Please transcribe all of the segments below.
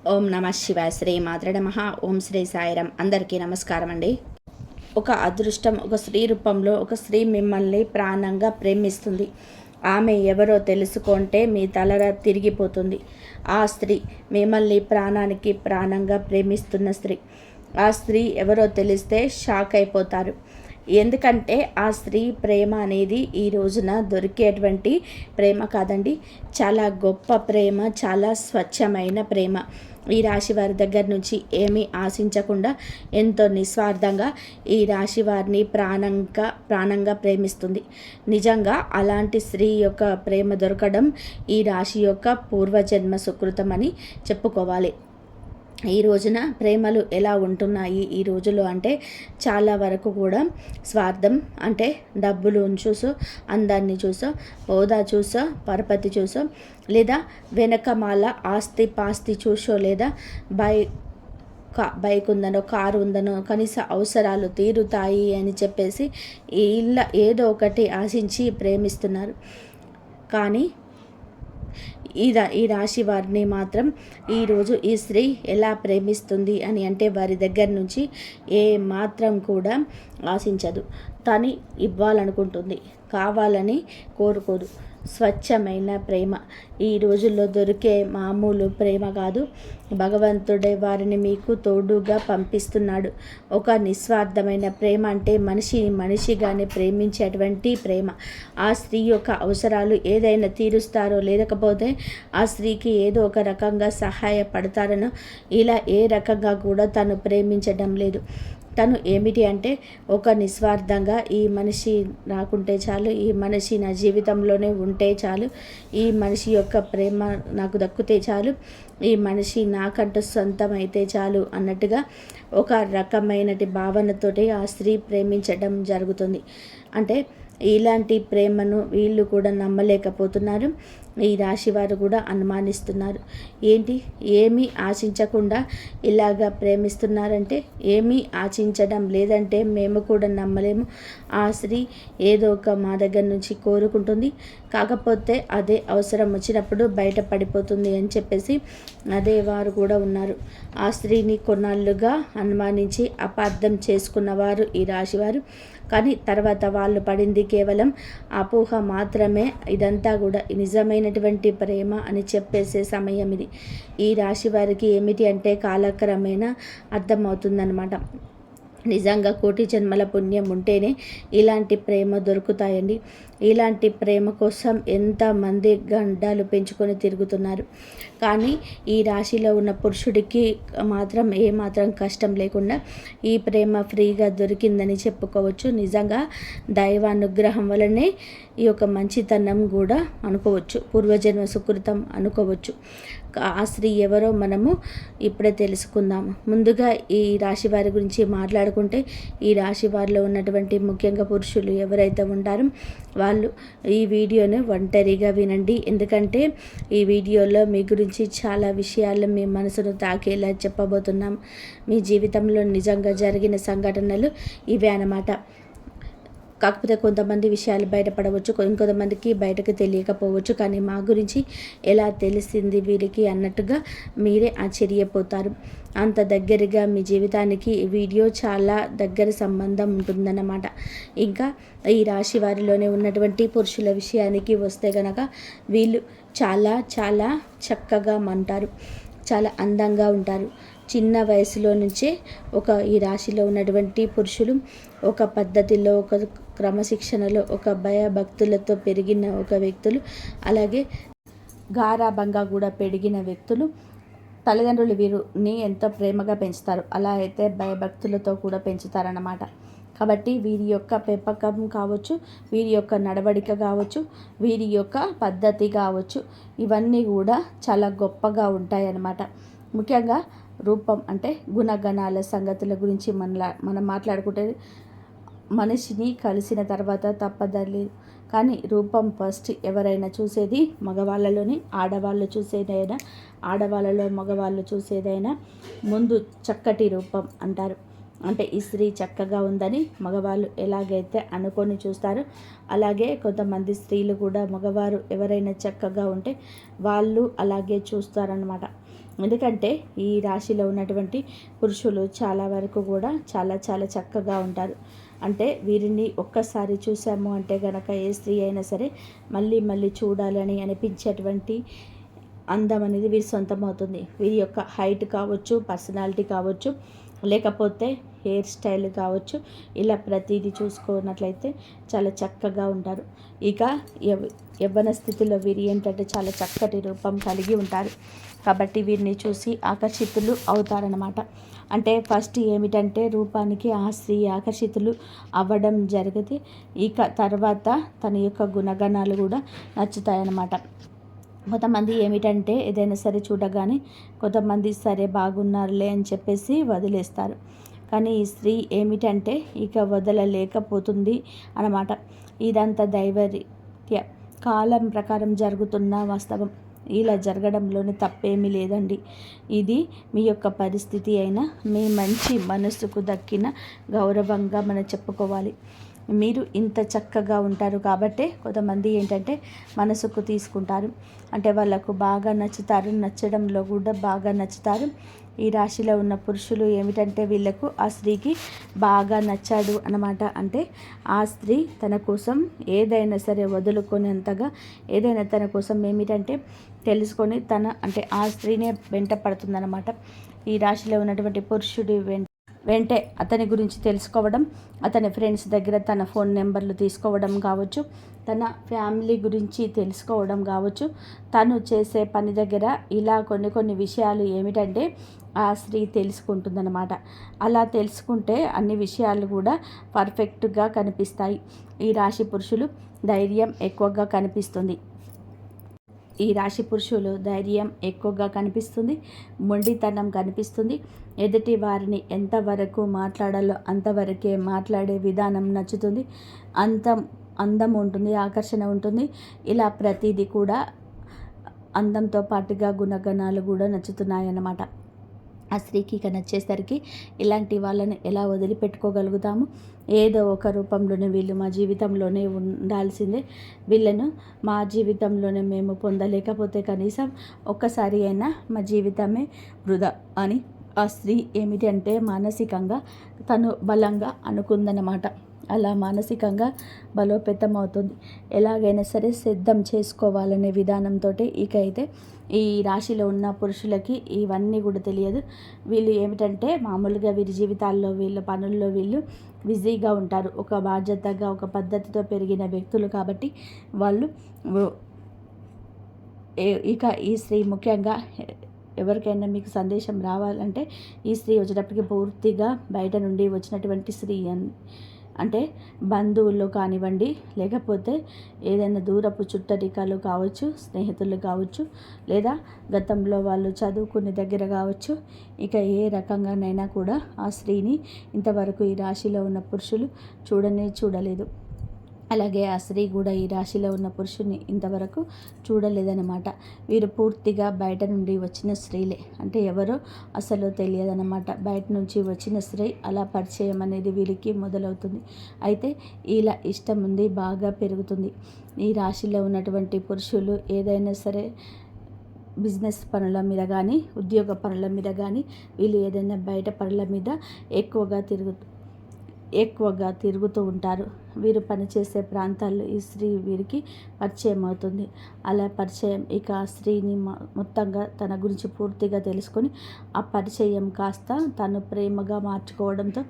ఓం నమ శివాయ. శ్రీ మాత్రే నమః. ఓం శ్రీ సాయిరామ్. అందరికీ నమస్కారం అండి. ఒక అదృష్టం, ఒక స్త్రీ రూపంలో ఒక స్త్రీ మిమ్మల్ని ప్రాణంగా ప్రేమిస్తుంది. ఆమె ఎవరో తెలుసుకుంటే మీ తల తిరిగిపోతుంది. ఆ స్త్రీ మిమ్మల్ని ప్రాణానికి ప్రాణంగా ప్రేమిస్తున్న స్త్రీ. ఆ స్త్రీ ఎవరో తెలిస్తే షాక్ అయిపోతారు. ఎందుకంటే ఆ స్త్రీ ప్రేమ అనేది ఈ రోజున దొరికేటువంటి ప్రేమ కాదండి. చాలా గొప్ప ప్రేమ, చాలా స్వచ్ఛమైన ప్రేమ. ఈ రాశి వారి దగ్గర నుంచి ఏమీ ఆశించకుండా ఎంతో నిస్వార్థంగా ఈ రాశి వారిని ప్రాణంగా ప్రేమిస్తుంది. నిజంగా అలాంటి స్త్రీ యొక్క ప్రేమ దొరకడం ఈ రాశి యొక్క పూర్వజన్మ సుకృతం అని చెప్పుకోవాలి. ఈ రోజున ప్రేమలు ఎలా ఉంటున్నాయి ఈ రోజులో అంటే చాలా వరకు కూడా స్వార్థం, అంటే డబ్బులు చూసో, అందాన్ని చూసో, హోదా చూసో, పరపతి చూసో, లేదా వెనకమాల ఆస్తి పాస్తి చూసో, లేదా బైక్ ఉందనో, కారు ఉందనో, కనీస అవసరాలు తీరుతాయి అని చెప్పేసి ఏదో ఒకటి ఆశించి ప్రేమిస్తున్నారు. కానీ ఈ రాశి వారిని మాత్రం ఈరోజు ఈ స్త్రీ ఎలా ప్రేమిస్తుంది అని అంటే వారి దగ్గర నుంచి ఏ మాత్రం కూడా ఆశించదు. తను ఇవ్వాలనుకుంటుంది, కావాలని కోరుకోదు. స్వచ్ఛమైన ప్రేమ ఈ రోజుల్లో దొరికే మామూలు ప్రేమ కాదు. భగవంతుడే వారిని మీకు తోడుగా పంపిస్తున్నాడు. ఒక నిస్వార్థమైన ప్రేమ అంటే మనిషిగానే ప్రేమించేటువంటి ప్రేమ. ఆ స్త్రీ యొక్క అవసరాలు ఏదైనా తీరుస్తారో, లేకపోతే ఆ స్త్రీకి ఏదో ఒక రకంగా సహాయపడతారనో, ఇలా ఏ రకంగా కూడా తను ప్రేమించడం లేదు. తను ఏమిటి అంటే ఒక నిస్వార్థంగా ఈ మనిషి రాకుంటే చాలు, ఈ మనిషి నా జీవితంలోనే ఉంటే చాలు, ఈ మనిషి యొక్క ప్రేమ నాకు దక్కితే చాలు, ఈ మనిషి నాకంటూ సొంతం అయితే చాలు అన్నట్టుగా ఒక రకమైనటి భావనతోటి ఆ స్త్రీ ప్రేమించడం జరుగుతుంది. అంటే ఇలాంటి ప్రేమను వీళ్ళు కూడా నమ్మలేకపోతున్నారు. ఈ రాశి వారు కూడా అనుమానిస్తున్నారు. ఏంటి, ఏమీ ఆశించకుండా ఇలాగా ప్రేమిస్తున్నారంటే ఏమీ ఆశించడం లేదంటే మేము కూడా నమ్మలేము. ఆ స్త్రీ ఏదో ఒక మా దగ్గర నుంచి కోరుకుంటుంది, కాకపోతే అదే అవసరం వచ్చినప్పుడు బయటపడిపోతుంది అని చెప్పేసి అదే వారు కూడా ఉన్నారు. ఆ స్త్రీని కొన్నాళ్ళుగా అనుమానించి అపార్థం చేసుకున్నవారు ఈ రాశివారు. కానీ తర్వాత వాళ్ళు పడింది కేవలం అపోహ మాత్రమే. ఇదంతా కూడా నిజమైనటువంటి ప్రేమ అని చెప్పేసే సమయం ఇది. ఈ రాశి వారికి ఏమిటి అంటే కాలక్రమేణా అర్థమవుతుందన్నమాట. నిజంగా కోటి జన్మల పుణ్యం ఉంటేనే ఇలాంటి ప్రేమ దొరుకుతాయండి. ఇలాంటి ప్రేమ కోసం ఎంతమంది గండాలు పెంచుకొని తిరుగుతున్నారు. కానీ ఈ రాశిలో ఉన్న పురుషుడికి మాత్రం ఏమాత్రం కష్టం లేకుండా ఈ ప్రేమ ఫ్రీగా దొరికిందని చెప్పుకోవచ్చు. నిజంగా దైవానుగ్రహం వలనే ఈ యొక్క మంచితనం కూడా అనుకోవచ్చు, పూర్వజన్మ సుకృతం అనుకోవచ్చు. ఆ స్త్రీ ఎవరో మనము ఇప్పుడే తెలుసుకుందాము. ముందుగా ఈ రాశి వారి గురించి మాట్లాడుకుంటే ఈ రాశి వారిలో ఉన్నటువంటి ముఖ్యంగా పురుషులు ఎవరైతే ఉంటారో వాళ్ళు ఈ వీడియోను ఒంటరిగా వినండి. ఎందుకంటే ఈ వీడియోలో మీ గురించి చాలా విషయాలు మీ మనసును తాకేలా చెప్పబోతున్నాం. మీ జీవితంలో నిజంగా జరిగిన సంఘటనలు ఇవే అన్నమాట. కాకపోతే కొంతమంది విషయాలు బయటపడవచ్చు, ఇంకొంతమందికి బయటకు తెలియకపోవచ్చు. కానీ మా గురించి ఎలా తెలిసింది వీరికి అన్నట్టుగా మీరే ఆశ్చర్యపోతారు. అంత దగ్గరగా మీ జీవితానికి ఈ వీడియో చాలా దగ్గర సంబంధం ఉంటుందన్నమాట. ఇంకా ఈ రాశి వారిలోనే ఉన్నటువంటి పురుషుల విషయానికి వస్తే కనుక వీళ్ళు చాలా చాలా చక్కగా ఉంటారు, చాలా అందంగా ఉంటారు. చిన్న వయసులో నుంచే ఈ రాశిలో ఉన్నటువంటి పురుషులు ఒక పద్ధతిలో, ఒక క్రమశిక్షణలో, ఒక భయభక్తులతో పెరిగిన ఒక వ్యక్తులు, అలాగే గారాబంగా కూడా పెరిగిన వ్యక్తులు. తల్లిదండ్రులు వీరిని ఎంతో ప్రేమగా పెంచుతారు, అలా అయితే భయభక్తులతో కూడా పెంచుతారన్నమాట. కాబట్టి వీరి యొక్క పెంపకం కావచ్చు, వీరి యొక్క నడవడిక కావచ్చు, వీరి యొక్క పద్ధతి కావచ్చు, ఇవన్నీ కూడా చాలా గొప్పగా ఉంటాయన్నమాట. ముఖ్యంగా రూపం అంటే గుణగణాల సంగతుల గురించి మనం మాట్లాడుకుంటే మనిషిని కలిసిన తర్వాత తప్పదలేదు. కానీ రూపం ఫస్ట్ ఎవరైనా చూసేది మగవాళ్ళలోని, ఆడవాళ్ళు చూసేదైనా, ఆడవాళ్ళలో మగవాళ్ళు చూసేదైనా ముందు చక్కటి రూపం అంటారు. అంటే ఈ స్త్రీ చక్కగా ఉందని మగవాళ్ళు ఎలాగైతే అనుకొని చూస్తారో అలాగే కొంతమంది స్త్రీలు కూడా మగవారు ఎవరైనా చక్కగా ఉంటే వాళ్ళు అలాగే చూస్తారనమాట. ఎందుకంటే ఈ రాశిలో ఉన్నటువంటి పురుషులు చాలా వరకు కూడా చాలా చాలా చక్కగా ఉంటారు. అంటే వీరిని ఒక్కసారి చూసాము అంటే గనక ఏ స్త్రీ అయినా సరే మళ్ళీ మళ్ళీ చూడాలని అనిపించేటువంటి అందం అనేది వీరి సొంతమవుతుంది. వీరి యొక్క హైట్ కావచ్చు, పర్సనాలిటీ కావచ్చు, లేకపోతే హెయిర్ స్టైల్ కావచ్చు, ఇలా ప్రతిదీ చూసుకున్నట్లయితే చాలా చక్కగా ఉంటారు. ఇక యవ్వన స్థితిలో వీరు ఏంటంటే చాలా చక్కటి రూపం కలిగి ఉంటారు. కాబట్టి వీరిని చూసి ఆకర్షితులు అవుతారన్నమాట. అంటే ఫస్ట్ ఏమిటంటే రూపానికి ఆ స్త్రీ ఆకర్షితులు అవ్వడం జరిగితే ఇక తర్వాత తన యొక్క గుణగణాలు కూడా నచ్చుతాయన్నమాట. కొంతమంది ఏమిటంటే ఏదైనా సరే చూడగానే కొంతమంది సరే బాగున్నారులే అని చెప్పేసి వదిలేస్తారు. కానీ ఈ స్త్రీ ఏమిటంటే ఇక వదలలేకపోతుంది అన్నమాట. ఇదంతా దైవరీత్య కాలం ప్రకారం జరుగుతున్న వాస్తవం. ఇలా జరగడంలోని తప్పేమీ లేదండి. ఇది మీ యొక్క పరిస్థితి అయినా మీ మంచి మనసుకు దక్కిన గౌరవంగా మనం చెప్పుకోవాలి. మీరు ఇంత చక్కగా ఉంటారు కాబట్టే కొంతమంది ఏంటంటే మనసుకు తీసుకుంటారు. అంటే వాళ్ళకు బాగా నచ్చుతారు, నచ్చడంలో కూడా బాగా నచ్చుతారు. ఈ రాశిలో ఉన్న పురుషులు ఏమిటంటే వీళ్ళకు ఆ స్త్రీకి బాగా నచ్చాడు అన్నమాట. అంటే ఆ స్త్రీ తన కోసం ఏదైనా సరే వదులుకునేంతగా ఏదైనా తన కోసం ఏమిటంటే తెలుసుకొని అంటే ఆ స్త్రీనే వెంట పడుతుందన్నమాట. ఈ రాశిలో ఉన్నటువంటి పురుషుడి వెంటే అతని గురించి తెలుసుకోవడం, అతని ఫ్రెండ్స్ దగ్గర తన ఫోన్ నెంబర్లు తీసుకోవడం కావచ్చు, తన ఫ్యామిలీ గురించి తెలుసుకోవడం కావచ్చు, తను చేసే పని దగ్గర ఇలా కొన్ని విషయాలు ఏమిటంటే ఆ స్త్రీ తెలుసుకుంటుందన్నమాట. అలా తెలుసుకుంటే అన్ని విషయాలు కూడా పర్ఫెక్ట్గా కనిపిస్తాయి. ఈ రాశి పురుషులు ధైర్యం ఎక్కువగా కనిపిస్తుంది. ఈ రాశి పురుషులు ధైర్యం ఎక్కువగా కనిపిస్తుంది, మొండితనం కనిపిస్తుంది. ఎదుటి వారిని ఎంతవరకు మాట్లాడాలో అంతవరకే మాట్లాడే విధానం నచ్చుతుంది. అందం ఉంటుంది, ఆకర్షణ ఉంటుంది. ఇలా ప్రతిదీ కూడా అందంతో పాటుగా గుణగణాలు కూడా నచ్చుతున్నాయన్నమాట. ఆ స్త్రీకి ఇక నచ్చేసరికి ఇలాంటి వాళ్ళని ఎలా వదిలిపెట్టుకోగలుగుతాము? ఏదో ఒక రూపంలోనే వీళ్ళు మా జీవితంలోనే ఉండాల్సిందే. వీళ్ళను మా జీవితంలోనే మేము పొందలేకపోతే కనీసం ఒక్కసారి అయినా మా జీవితమే వృధా అని ఆ స్త్రీ ఏమిటి అంటే మానసికంగా తను బలంగా అనుకుందన్నమాట. అలా మానసికంగా బలోపేతం అవుతుంది. ఎలాగైనా సరే సిద్ధం చేసుకోవాలనే విధానంతో ఇక అయితే ఈ రాశిలో ఉన్న పురుషులకి ఇవన్నీ కూడా తెలియదు. వీళ్ళు ఏమిటంటే మామూలుగా వీరి జీవితాల్లో వీళ్ళ పనుల్లో వీళ్ళు బిజీగా ఉంటారు. ఒక బాధ్యతగా ఒక పద్ధతితో పెరిగిన వ్యక్తులు కాబట్టి వాళ్ళు ఇక ఈ స్త్రీ ముఖ్యంగా ఎవరికైనా మీకు సందేశం రావాలంటే ఈ స్త్రీ వచ్చేటప్పటికి పూర్తిగా బయట నుండి వచ్చినటువంటి స్త్రీ అంటే బంధువులు కానివ్వండి, లేకపోతే ఏదైనా దూరపు చుట్టరికాలు కావచ్చు, స్నేహితులు కావచ్చు, లేదా గతంలో వాళ్ళు చదువుకునే దగ్గర కావచ్చు. ఇక ఏ రకంగానైనా కూడా ఆ స్త్రీని ఇంతవరకు ఈ రాశిలో ఉన్న పురుషులు చూడలేదు. అలాగే ఆ స్త్రీ కూడా ఈ రాశిలో ఉన్న పురుషుని ఇంతవరకు చూడలేదన్నమాట. వీరు పూర్తిగా బయట నుండి వచ్చిన స్త్రీలే. అంటే ఎవరో అసలు తెలియదన్నమాట. బయట నుంచి వచ్చిన స్త్రీ అలా పరిచయం అనేది వీరికి మొదలవుతుంది. అయితే ఇలా ఇష్టం ఉంది, బాగా పెరుగుతుంది. ఈ రాశిలో ఉన్నటువంటి పురుషులు ఏదైనా సరే బిజినెస్ పనుల మీద కానీ, ఉద్యోగ పనుల మీద కానీ, వీళ్ళు ఏదైనా బయట పనుల మీద ఎక్కువగా తిరుగుతూ ఉంటారు. వీరు పనిచేసే ప్రాంతాల్లో ఈ స్త్రీ వీరికి పరిచయం అవుతుంది. అలా పరిచయం ఇక ఆ స్త్రీని మొత్తంగా తన గురించి పూర్తిగా తెలుసుకొని ఆ పరిచయం కాస్త తను ప్రేమగా మార్చుకోవడంతో,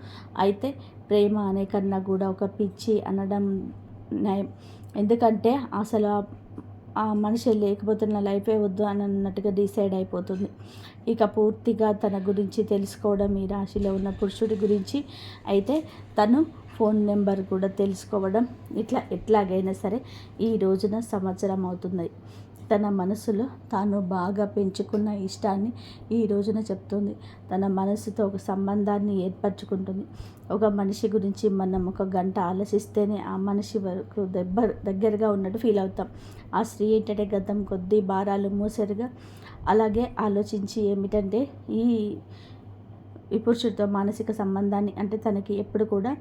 అయితే ప్రేమ అనే కన్నా కూడా ఒక పిచ్చి అనడం నయం. ఎందుకంటే అసలు ఆ మనిషి లేకపోతే నా లైఫే వద్దు అని అన్నట్టుగా డిసైడ్ అయిపోతుంది. ఇక పూర్తిగా తన గురించి తెలుసుకోవడం ఈ రాశిలో ఉన్న పురుషుడి గురించి, అయితే తను ఫోన్ నెంబర్ కూడా తెలుసుకోవడం, ఎట్లాగైనా సరే ఈ రోజున సంవత్సరం అవుతుంది. తన మనసులో తాను బాగా పెంచుకున్న ఇష్టాన్ని ఈ రోజున చెప్తుంది. తన మనసుతో ఒక సంబంధాన్ని ఏర్పరచుకుంటుంది. ఒక మనిషి గురించి మనం ఒక గంట ఆలోచిస్తేనే ఆ మనిషి వరకు దగ్గరగా ఉన్నట్టు ఫీల్ అవుతాం. ఆ స్త్రీ ఏంటంటే గతం కొద్దీ భారాలు మోసరుగా అలాగే ఆలోచించి ఏమిటంటే ఈ ఈ పురుషుడితో మానసిక సంబంధాన్ని అంటే తనకి ఎప్పుడు కూడా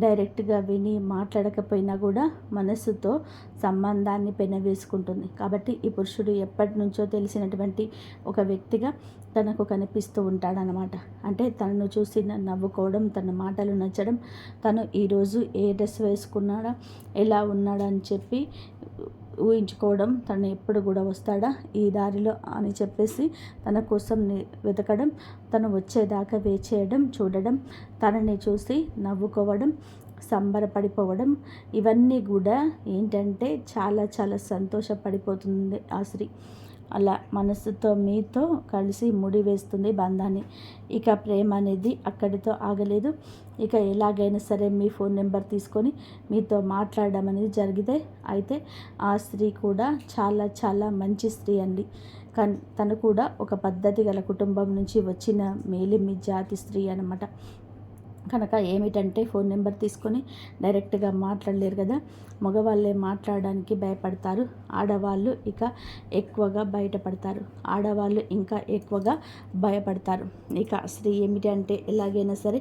డైరెక్ట్గా విని మాట్లాడకపోయినా కూడా మనస్సుతో సంబంధాన్ని పెనవేసుకుంటుంది. కాబట్టి ఈ పురుషుడు ఎప్పటి నుంచో తెలిసినటువంటి ఒక వ్యక్తిగా తనకు కనిపిస్తూ ఉంటాడనమాట. అంటే తనను చూసి నవ్వుకోవడం, తన మాటలు నచ్చడం, తను ఈరోజు ఏ డ్రెస్ వేసుకున్నాడా, ఎలా ఉన్నాడా అని చెప్పి ఊహించుకోవడం, తను ఎప్పుడు కూడా వస్తాడా ఈ దారిలో అని చెప్పేసి తన కోసం వెతకడం, తను వచ్చేదాకా వేచేయడం, చూడడం, తనని చూసి నవ్వుకోవడం, సంబరపడిపోవడం, ఇవన్నీ కూడా ఏంటంటే చాలా చాలా సంతోషపడిపోతుంది ఆ స్త్రీ. అలా మనసుతో మీతో కలిసి ముడివేస్తుంది బంధాన్ని. ఇక ప్రేమ అనేది అక్కడితో ఆగలేదు. ఇక ఎలాగైనా సరే మీ ఫోన్ నెంబర్ తీసుకొని మీతో మాట్లాడడం అనేది జరిగితే అయితే ఆ స్త్రీ కూడా చాలా చాలా మంచి స్త్రీ అండి. తను కూడా ఒక పద్ధతి గల కుటుంబం నుంచి వచ్చిన మేలిమి జాతి స్త్రీ అన్నమాట. కనుక ఏమిటంటే ఫోన్ నెంబర్ తీసుకొని డైరెక్ట్గా మాట్లాడలేరు కదా, మగవాళ్ళే మాట్లాడడానికి భయపడతారు, ఆడవాళ్ళు ఇక ఎక్కువగా బయటపడతారు, ఆడవాళ్ళు ఇంకా ఎక్కువగా భయపడతారు. ఇక స్త్రీ ఏమిటి అంటే ఎలాగైనా సరే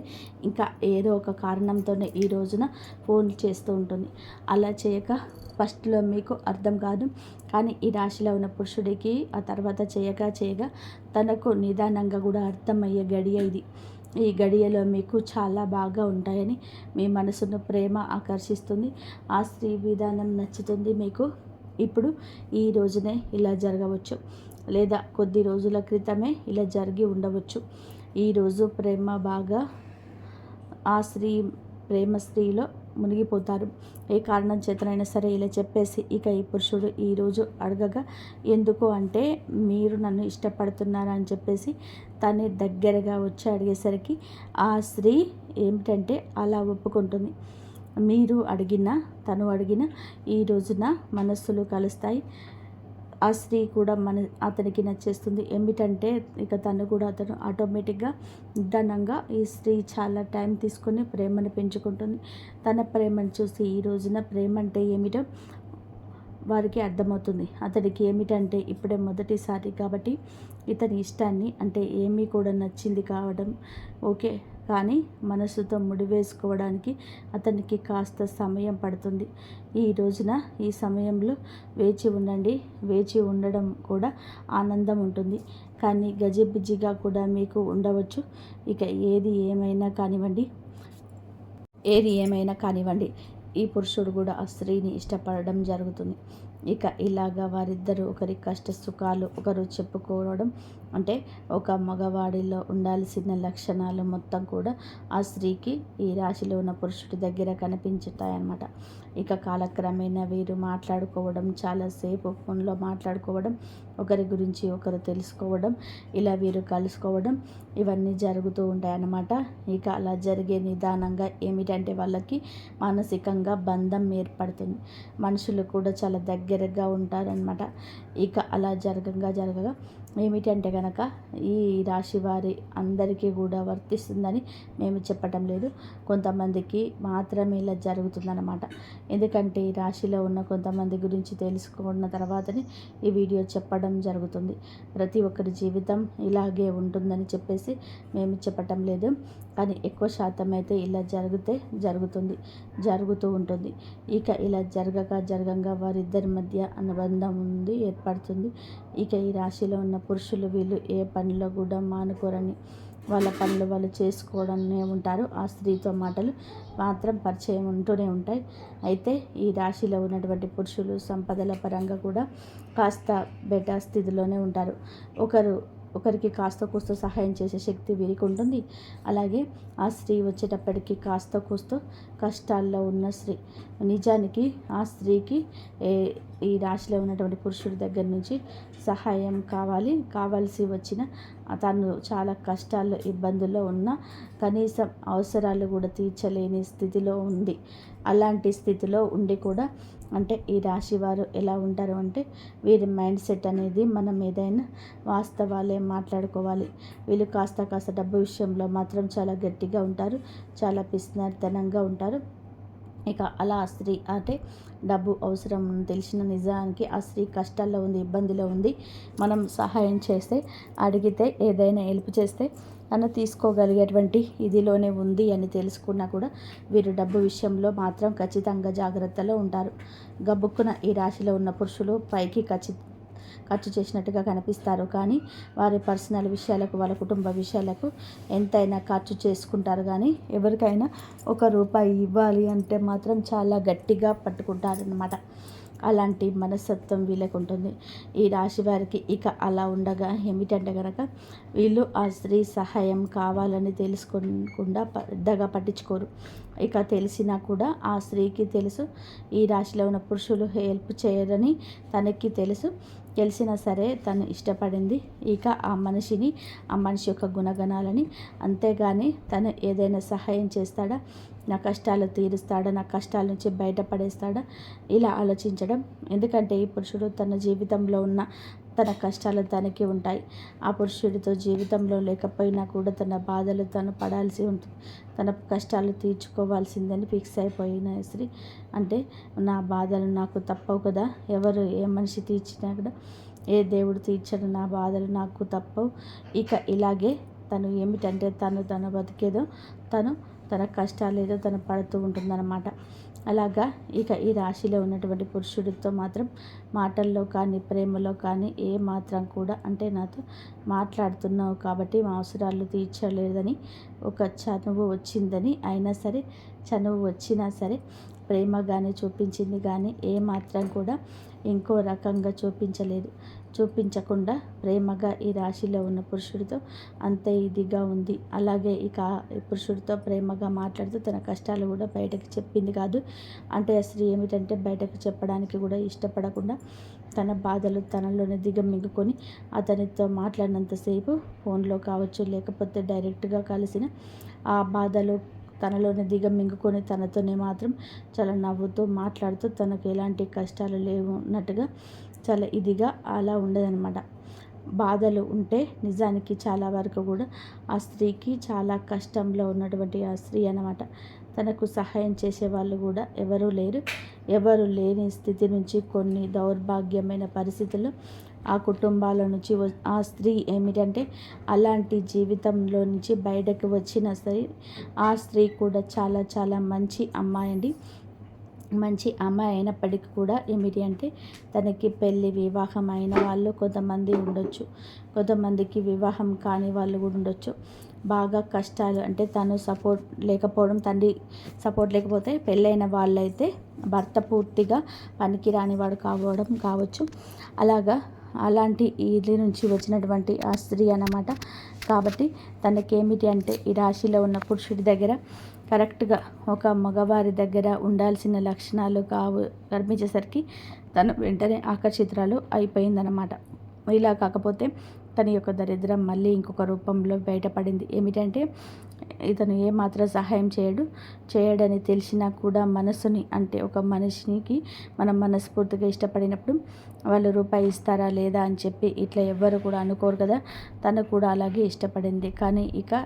ఇంకా ఏదో ఒక కారణంతోనే ఈ రోజున ఫోన్ చేస్తూ ఉంటుంది. అలా చేయక ఫస్ట్లో మీకు అర్థం కాదు, కానీ ఈ రాశిలో ఉన్న పురుషుడికి ఆ తర్వాత చేయగా తనకు నిదానంగా కూడా అర్థమయ్యే గడియ ఇది. ఈ గడియలో మీకు చాలా బాగా ఉంటాయని మీ మనసును ప్రేమ ఆకర్షిస్తుంది, ఆ స్త్రీ విధానం నచ్చుతుంది మీకు. ఇప్పుడు ఈ రోజునే ఇలా జరగవచ్చు, లేదా కొద్ది రోజుల క్రితమే ఇలా జరిగి ఉండవచ్చు. ఈరోజు ప్రేమ బాగా ఆ స్త్రీలో మునిగిపోతారు. ఏ కారణం చేతనైనా సరే ఇలా చెప్పేసి ఇక ఈ పురుషుడు ఈరోజు అడగగా, ఎందుకు అంటే మీరు నన్ను ఇష్టపడుతున్నారా అని చెప్పేసి తనే దగ్గరగా వచ్చి అడిగేసరికి ఆ స్త్రీ ఏమిటంటే అలా ఒప్పుకుంటుంది. మీరు అడిగినా తను అడిగినా ఈ రోజున మనస్సులు కలుస్తాయి. ఆ స్త్రీ కూడా అతనికి నచ్చేస్తుంది. ఏమిటంటే ఇక అతను ఆటోమేటిక్గా నిదానంగా ఈ స్త్రీ చాలా టైం తీసుకొని ప్రేమను పెంచుకుంటుంది. తన ప్రేమను చూసి ఈ రోజున ప్రేమ అంటే ఏమిటో వారికి అర్థమవుతుంది. అతడికి ఏమిటంటే ఇప్పుడే మొదటిసారి కాబట్టి ఇతని ఇష్టాన్ని అంటే ఏమీ కూడా నచ్చింది కావడం ఓకే, కానీ మనసుతో ముడివేసుకోవడానికి అతనికి కాస్త సమయం పడుతుంది. ఈ రోజున ఈ సమయంలో వేచి ఉండండి. వేచి ఉండడం కూడా ఆనందం ఉంటుంది, కానీ గజిబిజిగా కూడా మీకు ఉండవచ్చు. ఇక ఏది ఏమైనా కానివ్వండి ఈ పురుషుడు కూడా ఆ స్త్రీని ఇష్టపడడం జరుగుతుంది. ఇక ఇలాగా వారిద్దరూ ఒకరి కష్ట సుఖాలు ఒకరు చెప్పుకోవడం అంటే ఒక మగవాడిలో ఉండాల్సిన లక్షణాలు మొత్తం కూడా ఆ స్త్రీకి ఈ రాశిలో ఉన్న పురుషుడి దగ్గర కనిపించుతాయన్నమాట. ఇక కాలక్రమేణా వీరు మాట్లాడుకోవడం, చాలాసేపు ఫోన్లో మాట్లాడుకోవడం, ఒకరి గురించి ఒకరు తెలుసుకోవడం, ఇలా వీరు కలుసుకోవడం ఇవన్నీ జరుగుతూ ఉంటాయన్నమాట. ఇక అలా జరిగే నిదానంగా ఏమిటంటే వాళ్ళకి మానసికంగా బంధం ఏర్పడుతుంది. మనుషులు కూడా చాలా దగ్గరగా ఉంటారనమాట. ఇక అలా జరగగా ఏమిటంటే కనుక ఈ రాశి వారి అందరికీ కూడా వర్తిస్తుందని మేము చెప్పటం లేదు, కొంతమందికి మాత్రమే ఇలా జరుగుతుందన్నమాట. ఎందుకంటే ఈ రాశిలో ఉన్న కొంతమంది గురించి తెలుసుకున్న తర్వాతనే ఈ వీడియో చెప్పడం జరుగుతుంది. ప్రతి ఒక్కరి జీవితం ఇలాగే ఉంటుందని చెప్పేసి మేము చెప్పటం లేదు, కానీ ఎక్కువ శాతం అయితే ఇలా జరుగుతూ ఉంటుంది. ఇక ఇలా జరగగా వారిద్దరి మధ్య అనుబంధం ఏర్పడుతుంది. ఇక ఈ రాశిలో ఉన్న పురుషులు వీళ్ళు ఏ పనిలో కూడా మానుకోరని వాళ్ళ పనులు వాళ్ళు చేసుకోవడమే ఉంటారు. ఆ స్త్రీతో మాటలు మాత్రం పరిచయం ఉంటూనే ఉంటాయి. అయితే ఈ రాశిలో ఉన్నటువంటి పురుషులు సంపదల పరంగా కూడా కాస్త బెటర్ స్థితిలోనే ఉంటారు. ఒకరికి కాస్త కూస్తో సహాయం చేసే శక్తి వీరికి ఉంటుంది. అలాగే ఆ స్త్రీ వచ్చేటప్పటికి కాస్త కూస్తో కష్టాల్లో ఉన్న స్త్రీ. నిజానికి ఆ స్త్రీకి ఈ రాశిలో ఉన్నటువంటి పురుషుడి దగ్గర నుంచి సహాయం కావాల్సి వచ్చిన తను చాలా కష్టాల్లో ఇబ్బందుల్లో ఉన్న కనీసం అవసరాలు కూడా తీర్చలేని స్థితిలో ఉంది. అలాంటి స్థితిలో ఉండి కూడా అంటే ఈ రాశి వారు ఎలా ఉంటారు అంటే వీరి మైండ్ సెట్ అనేది మనం ఏదైనా వాస్తవాలే మాట్లాడుకోవాలి. వీళ్ళు కాస్త డబ్బు విషయంలో మాత్రం చాలా గట్టిగా ఉంటారు, చాలా పిసినారితనంగా ఉంటారు. ఇక అలా ఆ స్త్రీ అంటే డబ్బు అవసరం తెలిసిన నిజానికి ఆ స్త్రీ కష్టాల్లో ఉంది, ఇబ్బందిలో ఉంది. మనం సహాయం చేస్తే, అడిగితే, ఏదైనా హెల్ప్ చేస్తే తను తీసుకోగలిగేటువంటి ఇదిలోనే ఉంది అని తెలుసుకున్నా కూడా వీరు డబ్బు విషయంలో మాత్రం ఖచ్చితంగా జాగ్రత్తలో ఉంటారు. గబుక్కున ఈ రాశిలో ఉన్న పురుషులు పైకి ఖర్చు చేసినట్టుగా కనిపిస్తారు, కానీ వారి పర్సనల్ విషయాలకు, వాళ్ళ కుటుంబ విషయాలకు ఎంతైనా ఖర్చు చేసుకుంటారు. కానీ ఎవరికైనా రూపాయి ఇవ్వాలి అంటే మాత్రం చాలా గట్టిగా పట్టుకుంటారనమాట. అలాంటి మనస్తత్వం వీళ్ళకు ఉంటుంది. ఈ రాశి వారికి ఇక అలా ఉండగా ఏమిటంటే కనుక వీళ్ళు ఆ స్త్రీ సహాయం కావాలని తెలుసుకోకుండా పెద్దగా పట్టించుకోరు. ఇక తెలిసినా కూడా ఆ స్త్రీకి తెలుసు ఈ రాశిలో ఉన్న పురుషులు హెల్ప్ చేయరని తనకి తెలుసు. తెలిసినా సరే తను ఇష్టపడింది ఇక ఆ మనిషి యొక్క గుణగణాలని. అంతేగాని తను ఏదైనా సహాయం చేస్తాడా, నా కష్టాలు తీరుస్తాడా, నా కష్టాల నుంచి బయటపడేస్తాడా, ఇలా ఆలోచించడం. ఎందుకంటే ఈ పురుషుడు తన జీవితంలో ఉన్న తన కష్టాలు తనకి ఉంటాయి. ఆ పురుషుడితో జీవితంలో లేకపోయినా కూడా తన బాధలు తను పడాల్సి ఉంటుంది. తన కష్టాలు తీర్చుకోవాల్సిందని ఫిక్స్ అయిపోయిన స్త్రీ అంటే నా బాధలు నాకు తప్పవు కదా, ఎవరు ఏ మనిషి తీర్చినా కూడా, ఏ దేవుడు తీర్చడు నా బాధలు నాకు తప్పవు. ఇక ఇలాగే తను ఏమిటంటే తను బతికేదో తన కష్టాలు ఏదో తను పడుతూ ఉంటుందన్నమాట. అలాగా ఇక ఈ రాశిలో ఉన్నటువంటి పురుషుడితో మాత్రం మాటల్లో కానీ, ప్రేమలో కానీ ఏ మాత్రం కూడా అంటే నాతో మాట్లాడుతున్నావు కాబట్టి మా అవసరాలు తీర్చలేదని ఒక చనువు వచ్చిందని, అయినా సరే చనువు వచ్చినా సరే ప్రేమగానే చూపించింది, కానీ ఏ మాత్రం కూడా ఇంకో రకంగా చూపించకుండా ప్రేమగా ఈ రాశిలో ఉన్న పురుషుడితో అంత ఇదిగా ఉంది. అలాగే ఇక ఈ పురుషుడితో ప్రేమగా మాట్లాడుతూ తన కష్టాలు కూడా బయటకు చెప్పింది కాదు. అంటే ఆ స్త్రీ ఏమిటంటే బయటకు చెప్పడానికి కూడా ఇష్టపడకుండా తన బాధలు తనలోనే దిగమింగుకొని అతనితో మాట్లాడినంతసేపు ఫోన్లో కావచ్చు, లేకపోతే డైరెక్ట్గా కలిసిన ఆ బాధలు తనలోనే దిగమింగుకొని తనతోనే మాత్రం చాలా నవ్వుతూ మాట్లాడుతూ తనకు ఎలాంటి కష్టాలు లేవున్నట్టుగా చాలా ఇదిగా అలా ఉండదనమాట. బాధలు ఉంటే నిజానికి చాలా వరకు కూడా ఆ స్త్రీకి చాలా కష్టంలో ఉన్నటువంటి ఆ స్త్రీ అన్నమాట. తనకు సహాయం చేసేవాళ్ళు కూడా ఎవరు లేని స్థితి నుంచి కొన్ని దౌర్భాగ్యమైన పరిస్థితుల్లో ఆ కుటుంబాల నుంచి ఆ స్త్రీ ఏమిటంటే అలాంటి జీవితంలో నుంచి బయటకు వచ్చిన సరే ఆ స్త్రీ కూడా చాలా చాలా మంచి అమ్మాయి అండి. మంచి అమ్మాయి అయినప్పటికీ కూడా ఏమిటి అంటే తనకి వివాహం అయిన వాళ్ళు కొంతమంది ఉండొచ్చు, కొంతమందికి వివాహం కాని వాళ్ళు కూడా ఉండొచ్చు. బాగా కష్టాలు అంటే తను సపోర్ట్ లేకపోవడం, తండ్రి సపోర్ట్ లేకపోతే పెళ్ళైన వాళ్ళైతే భర్త పూర్తిగా పనికిరాని వాడు కావచ్చు. అలాంటి ఇది నుంచి వచ్చినటువంటి ఆ స్త్రీ అన్నమాట. కాబట్టి తనకేమిటి అంటే ఈ రాశిలో ఉన్న పురుషుడి దగ్గర కరెక్ట్గా ఒక మగవారి దగ్గర ఉండాల్సిన లక్షణాలు కనిపించేసరికి తను వెంటనే ఆకర్షితురాలు అయిపోయిందనమాట. ఇలా కాకపోతే తన యొక్క దరిద్రం మళ్ళీ ఇంకొక రూపంలో బయటపడింది. ఏమిటంటే ఇతను ఏమాత్రం సహాయం చేయడని తెలిసినా కూడా మనసుని అంటే ఒక మనిషికి మనం మనస్ఫూర్తిగా ఇష్టపడినప్పుడు వాళ్ళు రూపాయి ఇస్తారా లేదా అని చెప్పి ఇట్లా ఎవ్వరు కూడా అనుకోరు కదా. తను కూడా అలాగే ఇష్టపడింది, కానీ ఇక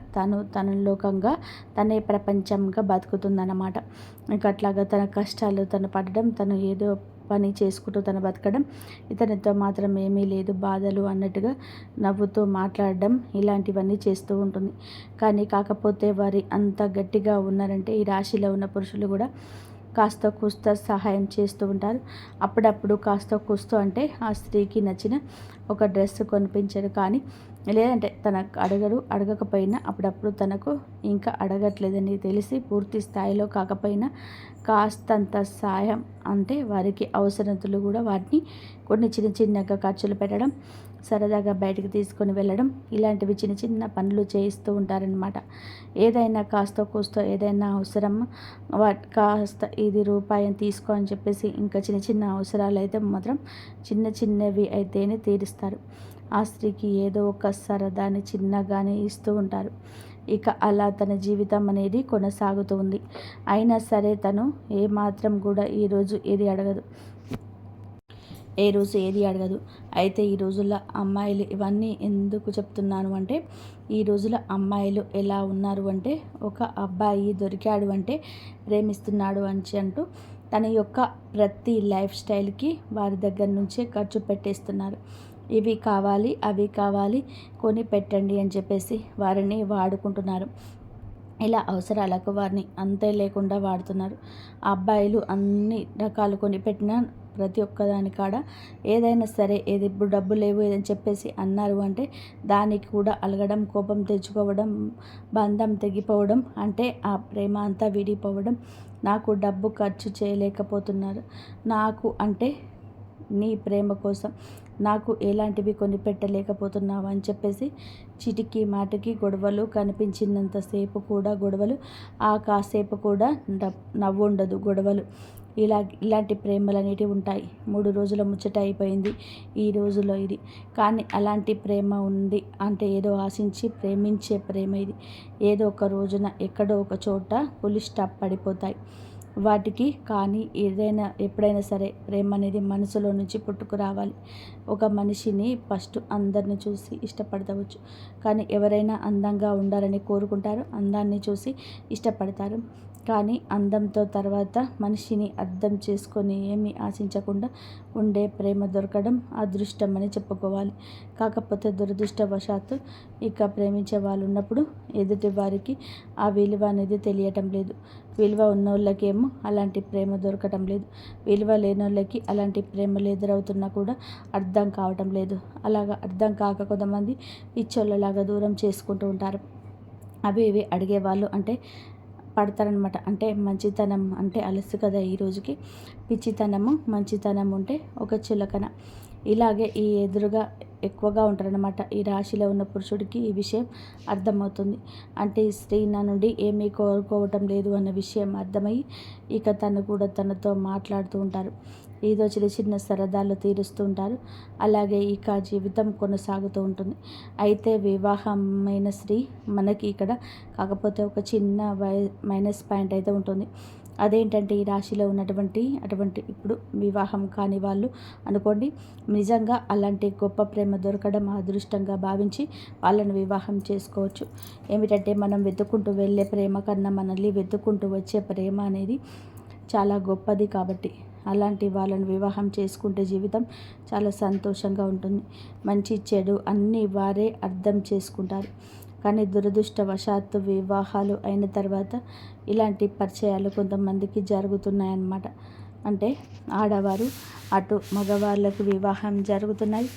తన లోకంగా తనే ప్రపంచంగా బతుకుతుందన్నమాట. ఇక అట్లాగా తన కష్టాలు తను పడడం, తను ఏదో పని చేసుకుంటూ తను బతకడం, ఇతనితో మాత్రం ఏమీ లేదు బాధలు అన్నట్టుగా నవ్వుతూ మాట్లాడడం, ఇలాంటివన్నీ చేస్తూ ఉంటుంది. కానీ కాకపోతే వారి అంత గట్టిగా ఉన్నారంటే ఈ రాశిలో ఉన్న పురుషులు కూడా కాస్త కూస్త సహాయం చేస్తూ ఉంటారు. అప్పుడప్పుడు కాస్త కూస్తో అంటే ఆ స్త్రీకి నచ్చిన ఒక డ్రెస్ కొనిపించరు, కానీ లేదంటే తనకు అడగకపోయినా అప్పుడప్పుడు తనకు ఇంకా అడగట్లేదని తెలిసి పూర్తి స్థాయిలో కాకపోయినా కాస్తంత సాయం అంటే వారికి అవసరతలు కూడా వాటిని కొన్ని చిన్నగా ఖర్చులు పెట్టడం, సరదాగా బయటికి తీసుకొని వెళ్ళడం, ఇలాంటివి చిన్న పనులు చేయిస్తూ ఉంటారనమాట. ఏదైనా కాస్త కూస్తో ఏదైనా అవసరం కాస్త ఇది రూపాయని తీసుకో అని చెప్పేసి ఇంకా చిన్న అవసరాలు అయితే మాత్రం చిన్నవి అయితేనే తీరుస్తారు. ఆ స్త్రీకి ఏదో ఒక సరదాని చిన్నగానే ఇస్తూ ఉంటారు. ఇక అలా తన జీవితం అనేది కొనసాగుతూ ఉంది. అయినా సరే తను ఏమాత్రం కూడా ఈరోజు ఏది అడగదు. ఏ రోజు ఏది అడగదు. అయితే ఈ రోజుల్లో అమ్మాయిలు ఇవన్నీ ఎందుకు చెప్తున్నాను అంటే, ఈ రోజుల అమ్మాయిలు ఎలా ఉన్నారు అంటే, ఒక అబ్బాయి దొరికాడు అంటే ప్రేమిస్తున్నాడు అంటూ తన యొక్క ప్రతి లైఫ్ స్టైల్కి వారి దగ్గర నుంచే ఖర్చు పెట్టేస్తున్నారు. ఇవి కావాలి, అవి కావాలి, కొని పెట్టండి అని చెప్పేసి వారిని వాడుకుంటున్నారు. ఇలా అవసరాలకు వారిని అంతే లేకుండా వాడుతున్నారు. ఆ అబ్బాయిలు అన్ని రకాలు కొనిపెట్టిన ప్రతి ఒక్కదాని కాడ ఏదైనా సరే, ఏది ఇప్పుడు డబ్బు లేవు ఏదని చెప్పేసి అన్నారు అంటే దానికి కూడా అలగడం, కోపం తెచ్చుకోవడం, బంధం తెగిపోవడం, అంటే ఆ ప్రేమ అంతా విడిపోవడం. నాకు డబ్బు ఖర్చు చేయలేకపోతున్నారు, నాకు అంటే నీ ప్రేమ కోసం నాకు ఎలాంటివి కొనిపెట్టలేకపోతున్నావు అని చెప్పేసి చిటికి మాటికి గొడవలు, కనిపించినంతసేపు కూడా గొడవలు, ఆ కాసేపు కూడా నవ్వు ఉండదు గొడవలు. ఇలాంటి ప్రేమలు అనేటివి ఉంటాయి. 3 రోజుల ముచ్చట అయిపోయింది ఈ రోజులో ఇది. కానీ అలాంటి ప్రేమ ఉంది అంటే ఏదో ఆశించి ప్రేమించే ప్రేమ ఇది. ఏదో ఒక రోజున ఎక్కడో ఒక చోట ఫుల్ స్టాప్ పడిపోతాయి వాటికి. కానీ ఏదైనా ఎప్పుడైనా సరే ప్రేమ అనేది మనసులో నుంచి పుట్టుకు రావాలి. ఒక మనిషిని ఫస్ట్ అందరిని చూసి ఇష్టపడవచ్చు, కానీ ఎవరైనా అందంగా ఉండాలని కోరుకుంటారు, అందాన్ని చూసి ఇష్టపడతారు. కానీ అందంతో తర్వాత మనిషిని అర్థం చేసుకొని ఏమీ ఆశించకుండా ఉండే ప్రేమ దొరకడం అదృష్టం అని చెప్పుకోవాలి. కాకపోతే దురదృష్టవశాత్తు ఇక ప్రేమించే వాళ్ళు ఉన్నప్పుడు ఎదుటి వారికి ఆ విలువ అనేది తెలియటం లేదు. విలువ ఉన్నోళ్ళకేమో అలాంటి ప్రేమ దొరకటం లేదు. విలువ లేనోళ్ళకి అలాంటి ప్రేమలు ఎదురవుతున్నా కూడా అర్థం కావటం లేదు. అలాగా అర్థం కాక కొంతమంది పిచ్చోళ్ళలాగా దూరం చేసుకుంటూ ఉంటారు. అవి ఇవి అడిగేవాళ్ళు అంటే పడతారనమాట. అంటే మంచితనం అంటే అలసు కదా ఈ రోజుకి. పిచ్చితనము మంచితనం ఉంటే ఒక చులకన. ఇలాగే ఈ ఎదురుగా ఎక్కువగా ఉంటారనమాట. ఈ రాశిలో ఉన్న పురుషుడికి ఈ విషయం అర్థమవుతుంది. అంటే ఈ స్త్రీ నా నుండి ఏమీ కోరుకోవటం లేదు అన్న విషయం అర్థమై ఇక తను కూడా తనతో మాట్లాడుతూ ఉంటారు. ఏదో చిన్న చిన్న సరదాలు తీరుస్తూ ఉంటారు. అలాగే ఇక జీవితం కొనసాగుతూ ఉంటుంది. అయితే వివాహమైన స్త్రీ మనకి ఇక్కడ కాకపోతే ఒక చిన్న మైనస్ పాయింట్ అయితే ఉంటుంది. అదేంటంటే ఈ రాశిలో ఉన్నటువంటి ఇప్పుడు వివాహం కాని వాళ్ళు అనుకోండి, నిజంగా అలాంటి గొప్ప ప్రేమ దొరకడం అదృష్టంగా భావించి వాళ్ళని వివాహం చేసుకోవచ్చు. ఏమిటంటే మనం వెతుక్కుంటూ వెళ్ళే ప్రేమ కన్నా మనల్ని వెతుక్కుంటూ వచ్చే ప్రేమ అనేది చాలా గొప్పది. కాబట్టి అలాంటి వాళ్ళని వివాహం చేసుకుంటే జీవితం చాలా సంతోషంగా ఉంటుంది. మంచి చెడు అన్నీ వారే అర్థం చేసుకుంటారు. కానీ దురదృష్టవశాత్తు వివాహాలు అయిన తర్వాత ఇలాంటి పరిచయాలు కొంతమందికి జరుగుతున్నాయన్నమాట. అంటే ఆడవారు అటు మగవాళ్ళకు వివాహం జరుగుతున్నాయి,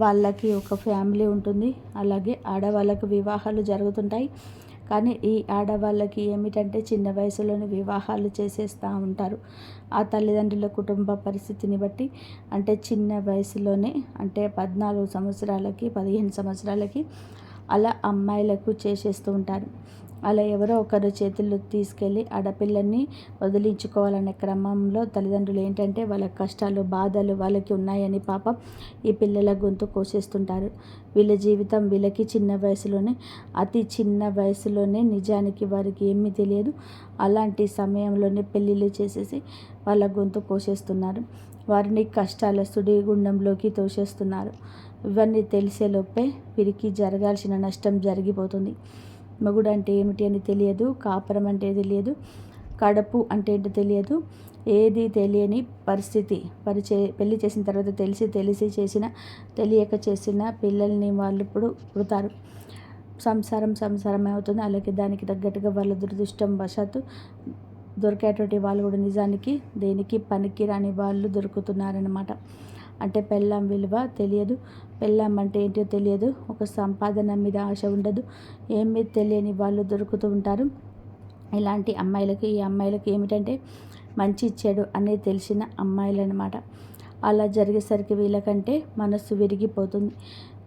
వాళ్ళకి ఒక ఫ్యామిలీ ఉంటుంది, అలాగే ఆడవాళ్ళకు వివాహాలు జరుగుతుంటాయి. కానీ ఈ ఆడవాళ్ళకి ఏమిటంటే చిన్న వయసులోనే వివాహాలు చేసేస్తూ ఉంటారు. ఆ తల్లిదండ్రుల కుటుంబ పరిస్థితిని బట్టి అంటే చిన్న వయసులోనే అంటే 14 సంవత్సరాలకి 15 సంవత్సరాలకి అలా అమ్మాయిలకు చేసేస్తూ ఉంటారు. అలా ఎవరో ఒకరు చేతుల్లో తీసుకెళ్ళి ఆడపిల్లల్ని వదిలించుకోవాలనే క్రమంలో తల్లిదండ్రులు ఏంటంటే వాళ్ళ కష్టాలు బాధలు వాళ్ళకి ఉన్నాయని పాపం ఈ పిల్లల గొంతు కోసేస్తుంటారు. వీళ్ళ జీవితం వీళ్ళకి చిన్న వయసులోనే అతి చిన్న వయసులోనే నిజానికి వారికి ఏమీ తెలియదు. అలాంటి సమయంలోనే పెళ్ళిళ్ళు చేసేసి వాళ్ళ గొంతు కోసేస్తున్నారు. వారిని కష్టాల సుడిగుండంలోకి తోసేస్తున్నారు. ఇవన్నీ తెలిసేలోపే వీరికి జరగాల్సిన నష్టం జరిగిపోతుంది. మొగుడు అంటే ఏమిటి అని తెలియదు, కాపురం అంటే తెలియదు, కడుపు అంటే ఏంటో తెలియదు, ఏది తెలియని పరిస్థితి. పెళ్లి చేసిన తర్వాత తెలిసి చేసిన తెలియక చేసిన పిల్లల్ని వాళ్ళు ఇప్పుడు పుడతారు. సంసారమే అవుతుంది. అలాగే దానికి తగ్గట్టుగా వాళ్ళ దురదృష్టం వశాత్తు దొరికేటువంటి వాళ్ళు కూడా నిజానికి దేనికి పనికి రాని వాళ్ళు దొరుకుతున్నారనమాట. అంటే పెళ్ళాం విలువ తెలియదు, పెళ్ళాం అంటే ఏంటో తెలియదు, ఒక సంపాదన మీద ఆశ ఉండదు, ఏమీ తెలియని వాళ్ళు దొరుకుతూ ఉంటారు. ఇలాంటి అమ్మాయిలకి ఈ అమ్మాయిలకి ఏమిటంటే మంచి చెడు అనేది తెలిసిన అమ్మాయిలు అనమాట. అలా జరిగేసరికి వీళ్ళకంటే మనస్సు విరిగిపోతుంది.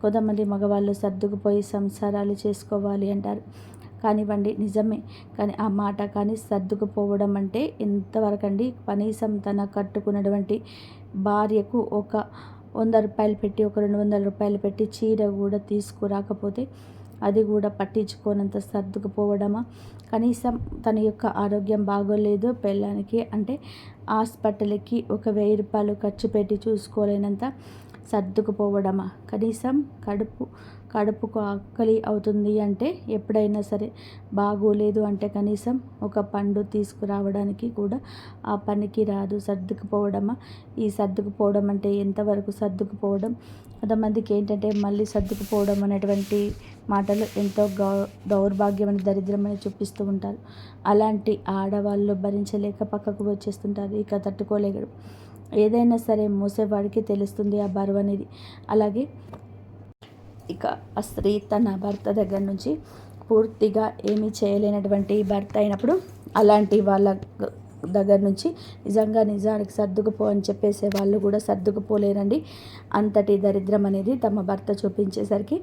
కొంతమంది మగవాళ్ళు సర్దుకుపోయి సంసారాలు చేసుకోవాలి అంటారు. కానివ్వండి నిజమే, కానీ ఆ మాట కానీ సర్దుకుపోవడం అంటే ఎంతవరకు అండి? కనీసం తన కట్టుకున్నటువంటి భార్యకు ఒక 100 రూపాయలు పెట్టి ఒక 200 రూపాయలు పెట్టి చీర కూడా తీసుకురాకపోతే అది కూడా పట్టించుకోనంత సర్దుకుపోవడమా, కనీసం తన యొక్క ఆరోగ్యం బాగోలేదు పెళ్ళానికి అంటే హాస్పిటల్కి ఒక 1000 రూపాయలు ఖర్చు పెట్టి చూసుకోలేనంత సర్దుకుపోవడమా, కనీసం కడుపుకు ఆకలి అవుతుంది అంటే ఎప్పుడైనా సరే బాగోలేదు అంటే కనీసం ఒక పండు తీసుకురావడానికి కూడా ఆ పనికి రాదు, సర్దుకుపోవడమా. ఈ సర్దుకుపోవడం అంటే ఎంతవరకు సర్దుకుపోవడం, కొంతమందికి ఏంటంటే మళ్ళీ సర్దుకుపోవడం అనేటువంటి మాటలు ఎంతో దౌర్భాగ్యమని దరిద్రమని చూపిస్తూ ఉంటారు. అలాంటి ఆడవాళ్ళు భరించలేక పక్కకు వచ్చేస్తుంటారు, ఇక తట్టుకోలేరు. ఏదైనా సరే మోసేవాడికి తెలుస్తుంది ఆ బరువు అనేది. అలాగే ఇక ఆ స్త్రీ తన భర్త దగ్గర నుంచి పూర్తిగా ఏమీ చేయలేనటువంటి భర్త అయినప్పుడు అలాంటి వాళ్ళ దగ్గర నుంచి నిజానికి సర్దుకుపో అని చెప్పేసే వాళ్ళు కూడా సర్దుకుపోలేరండి. అంతటి దరిద్రం అనేది తమ భర్త చూపించేసరికి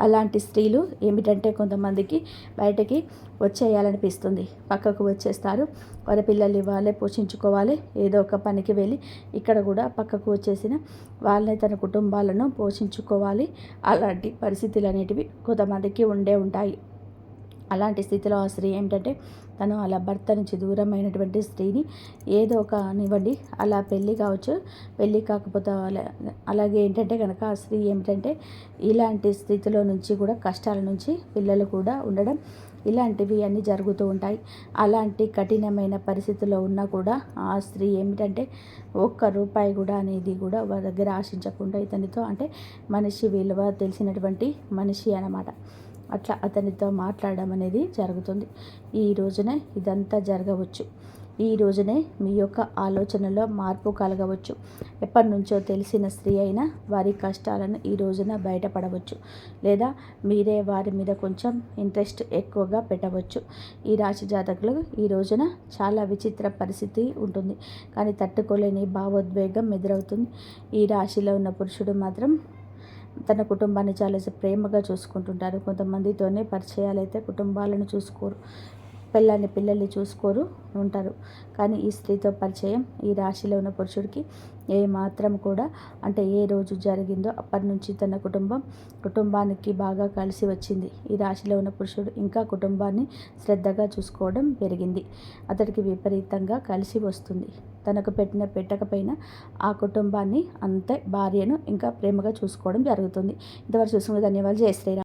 అలాంటి స్త్రీలు ఏమిటంటే కొంతమందికి బయటకి వచ్చేయాలనిపిస్తుంది, పక్కకు వచ్చేస్తారు. వారి పిల్లల్ని వాళ్ళే పోషించుకోవాలి, ఏదో ఒక పనికి వెళ్ళి ఇక్కడ కూడా పక్కకు వచ్చేసిన వాళ్ళని తన కుటుంబాలను పోషించుకోవాలి. అలాంటి పరిస్థితులు అనేటివి కొంతమందికి ఉంటాయి. అలాంటి స్థితిలో ఆ స్త్రీ ఏమిటంటే తను అలా భర్త నుంచి దూరమైనటువంటి స్త్రీని ఏదో ఒక నివ్వండి, అలా పెళ్ళి కావచ్చు, పెళ్ళి కాకపోతే అలాగే ఏంటంటే కనుక ఆ స్త్రీ ఏమిటంటే ఇలాంటి స్థితిలో నుంచి కూడా కష్టాల నుంచి పిల్లలు కూడా ఉండడం ఇలాంటివి అన్నీ జరుగుతూ ఉంటాయి. అలాంటి కఠినమైన పరిస్థితుల్లో ఉన్నా కూడా ఆ స్త్రీ ఏమిటంటే ఒక్క రూపాయి కూడా అనేది కూడా వారి దగ్గర ఆశించకుండా ఇతనితో అంటే మనిషి విలువ తెలిసినటువంటి మనిషి అన్నమాట, అట్లా అతనితో మాట్లాడడం అనేది జరుగుతుంది. ఈ రోజునే ఇదంతా జరగవచ్చు. ఈ రోజునే మీ యొక్క ఆలోచనలో మార్పు కలగవచ్చు. ఎప్పటి నుంచో తెలిసిన స్త్రీ అయినా వారి కష్టాలను ఈ రోజున బయటపడవచ్చు, లేదా మీరే వారి మీద కొంచెం ఇంట్రెస్ట్ ఎక్కువగా పెట్టవచ్చు. ఈ రాశి జాతకులు ఈ రోజున చాలా విచిత్ర పరిస్థితి ఉంటుంది, కానీ తట్టుకోలేని భావోద్వేగం ఎదురవుతుంది. ఈ రాశిలో ఉన్న పురుషుడు మాత్రం తన కుటుంబాన్ని చాలా ప్రేమగా చూసుకుంటుంటారు. కొంతమందితోనే పరిచయాలు అయితే కుటుంబాలను చూసుకోరు, పిల్లల్ని చూసుకోరు ఉంటారు. కానీ ఈ స్త్రీతో పరిచయం ఈ రాశిలో ఉన్న పురుషుడికి ఏ మాత్రం కూడా అంటే ఏ రోజు జరిగిందో అప్పటి నుంచి తన కుటుంబానికి బాగా కలిసి వచ్చింది. ఈ రాశిలో ఉన్న పురుషుడు ఇంకా కుటుంబాన్ని శ్రద్ధగా చూసుకోవడం పెరిగింది. అతడికి విపరీతంగా కలిసి వస్తుంది. తనకు పెట్టకపోయినా ఆ కుటుంబాన్ని అంతే భార్యను ఇంకా ప్రేమగా చూసుకోవడం జరుగుతుంది. ఇంతవరకు చూసుకున్న ధన్యవాదాలు. జై శ్రీరామ్.